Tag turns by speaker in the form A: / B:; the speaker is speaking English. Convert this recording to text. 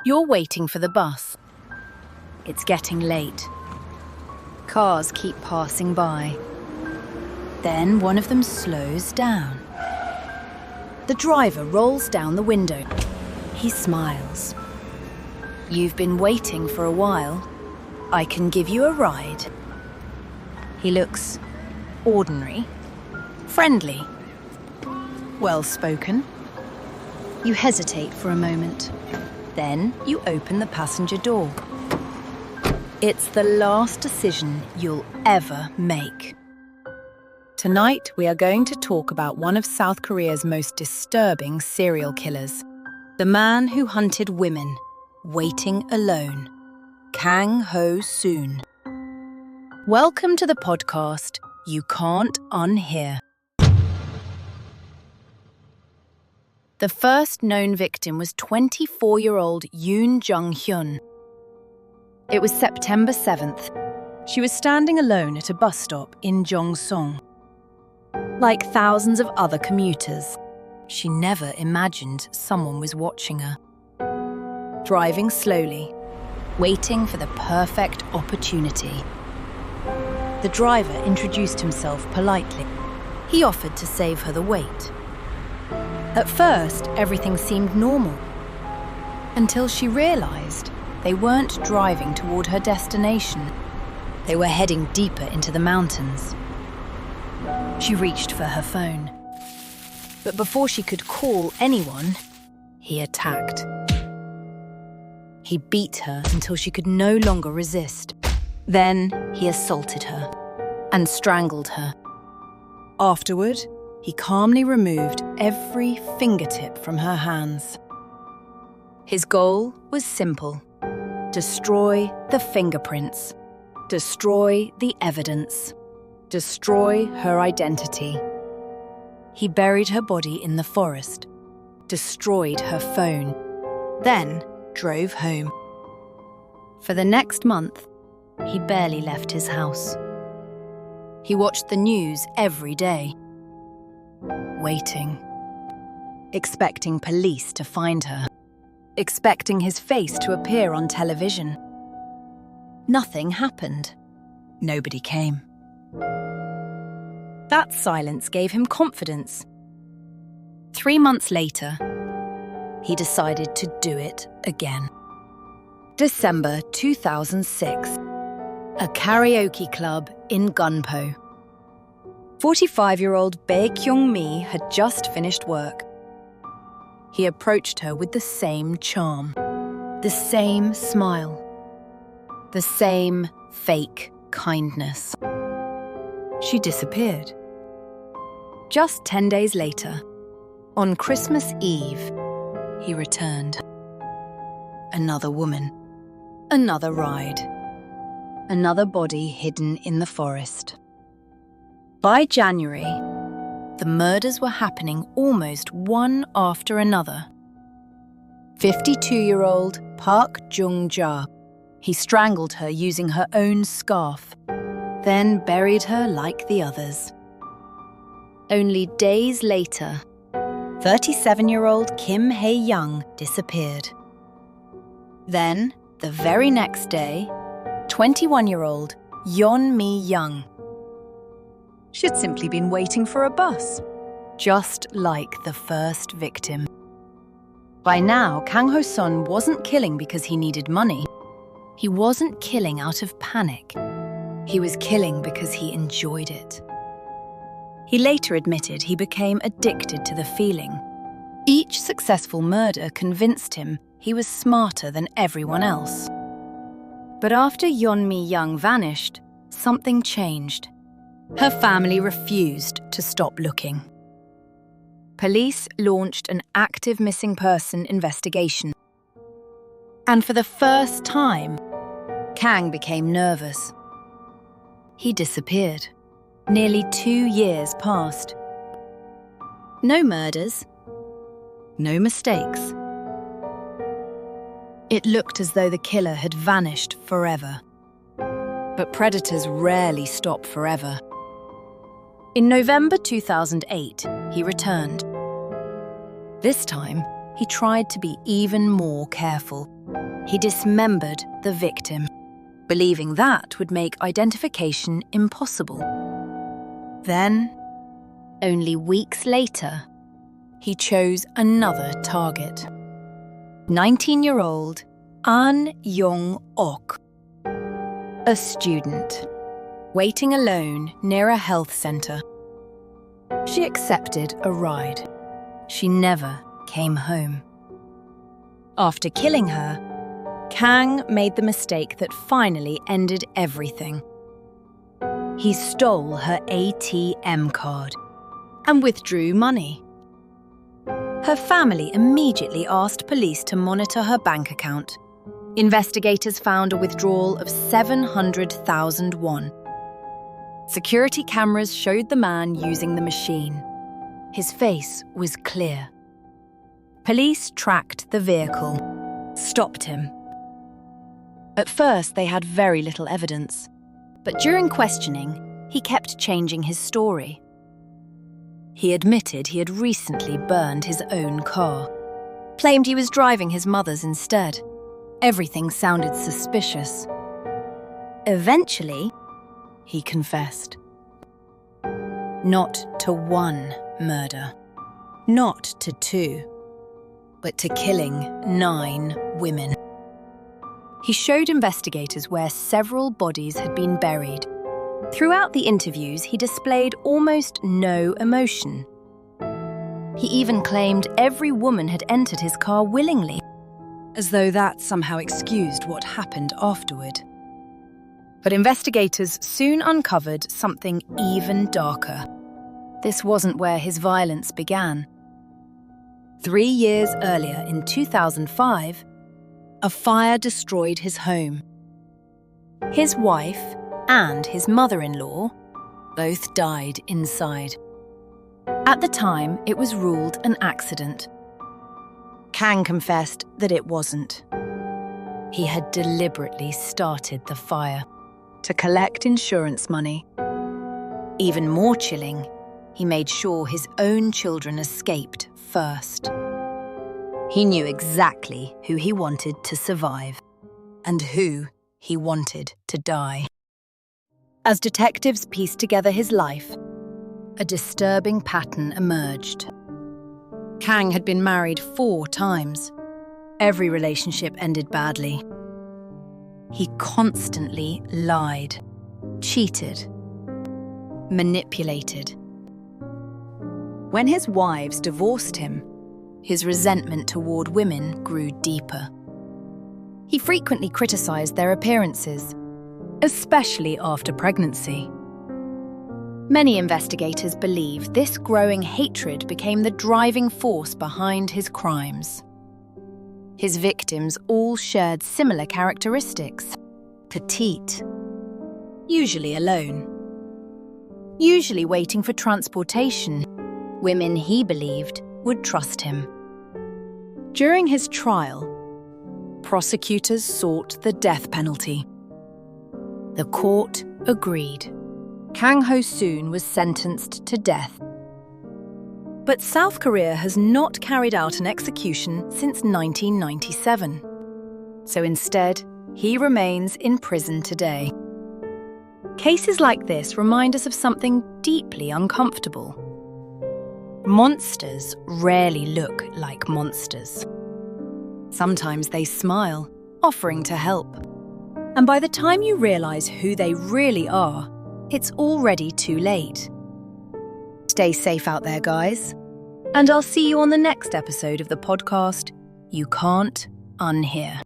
A: You're waiting for the bus. It's getting late. Cars keep passing by. Then one of them slows down. The driver rolls down the window. He smiles. You've been waiting for a while. I can give you a ride. He looks ordinary, friendly, well-spoken. You hesitate for a moment. Then you open the passenger door. It's the last decision you'll ever make. Tonight, we are going to talk about one of South Korea's most disturbing serial killers. The man who hunted women, waiting alone. Kang Ho Soon. Welcome to the podcast You Can't Unhear. The first known victim was 24-year-old Yoon Jung-hyun. It was September 7th. She was standing alone at a bus stop in Jongseong. Like thousands of other commuters, she never imagined someone was watching her. Driving slowly, waiting for the perfect opportunity. The driver introduced himself politely. He offered to save her the wait. At first, everything seemed normal, until she realized they weren't driving toward her destination. They were heading deeper into the mountains. She reached for her phone. But before she could call anyone, he attacked. He beat her until she could no longer resist. Then he assaulted her and strangled her. Afterward, he calmly removed every fingertip from her hands. His goal was simple: destroy the fingerprints, destroy the evidence, destroy her identity. He buried her body in the forest, destroyed her phone, then drove home. For the next month, he barely left his house. He watched the news every day, waiting, expecting police to find her, expecting his face to appear on television. Nothing happened. Nobody came. That silence gave him confidence. 3 months later, he decided to do it again. December 2006, a karaoke club in Gunpo. 45-year-old Bae Kyung-mi had just finished work. He approached her with the same charm, the same smile, the same fake kindness. She disappeared. Just 10 days later, on Christmas Eve, he returned. Another woman, another ride, another body hidden in the forest. By January, the murders were happening almost one after another. 52-year-old Park Jung-ja. He strangled her using her own scarf, then buried her like the others. Only days later, 37-year-old Kim Hae-young disappeared. Then, the very next day, 21-year-old Yeon Mi-young. She'd simply been waiting for a bus, just like the first victim. By now, Kang Ho Soon wasn't killing because he needed money. He wasn't killing out of panic. He was killing because he enjoyed it. He later admitted he became addicted to the feeling. Each successful murder convinced him he was smarter than everyone else. But after Yeon Mi-young vanished, something changed. Her family refused to stop looking. Police launched an active missing person investigation. And for the first time, Kang became nervous. He disappeared. Nearly 2 years passed. No murders. No mistakes. It looked as though the killer had vanished forever. But predators rarely stop forever. In November 2008, he returned. This time, he tried to be even more careful. He dismembered the victim, believing that would make identification impossible. Then, only weeks later, he chose another target. 19-year-old An Yong-ok, a student, waiting alone near a health center. She accepted a ride. She never came home. After killing her, Kang made the mistake that finally ended everything. He stole her ATM card and withdrew money. Her family immediately asked police to monitor her bank account. Investigators found a withdrawal of 700,000 won. Security cameras showed the man using the machine. His face was clear. Police tracked the vehicle, stopped him. At first, they had very little evidence, but during questioning, he kept changing his story. He admitted he had recently burned his own car, claimed he was driving his mother's instead. Everything sounded suspicious. Eventually, he confessed. Not to one murder, not to two, but to killing 9 women. He showed investigators where several bodies had been buried. Throughout the interviews, he displayed almost no emotion. He even claimed every woman had entered his car willingly, as though that somehow excused what happened afterward. But investigators soon uncovered something even darker. This wasn't where his violence began. 3 years earlier, in 2005, a fire destroyed his home. His wife and his mother-in-law both died inside. At the time, it was ruled an accident. Kang confessed that it wasn't. He had deliberately started the fire to collect insurance money. Even more chilling, he made sure his own children escaped first. He knew exactly who he wanted to survive and who he wanted to die. As detectives pieced together his life, a disturbing pattern emerged. Kang had been married 4 times. Every relationship ended badly. He constantly lied, cheated, manipulated. When his wives divorced him, his resentment toward women grew deeper. He frequently criticized their appearances, especially after pregnancy. Many investigators believe this growing hatred became the driving force behind his crimes. His victims all shared similar characteristics: petite, usually alone, usually waiting for transportation, women he believed would trust him. During his trial, prosecutors sought the death penalty. The court agreed. Kang Ho Soon was sentenced to death. But South Korea has not carried out an execution since 1997. So instead, he remains in prison today. Cases like this remind us of something deeply uncomfortable. Monsters rarely look like monsters. Sometimes they smile, offering to help. And by the time you realize who they really are, it's already too late. Stay safe out there, guys. And I'll see you on the next episode of the podcast You Can't Unhear.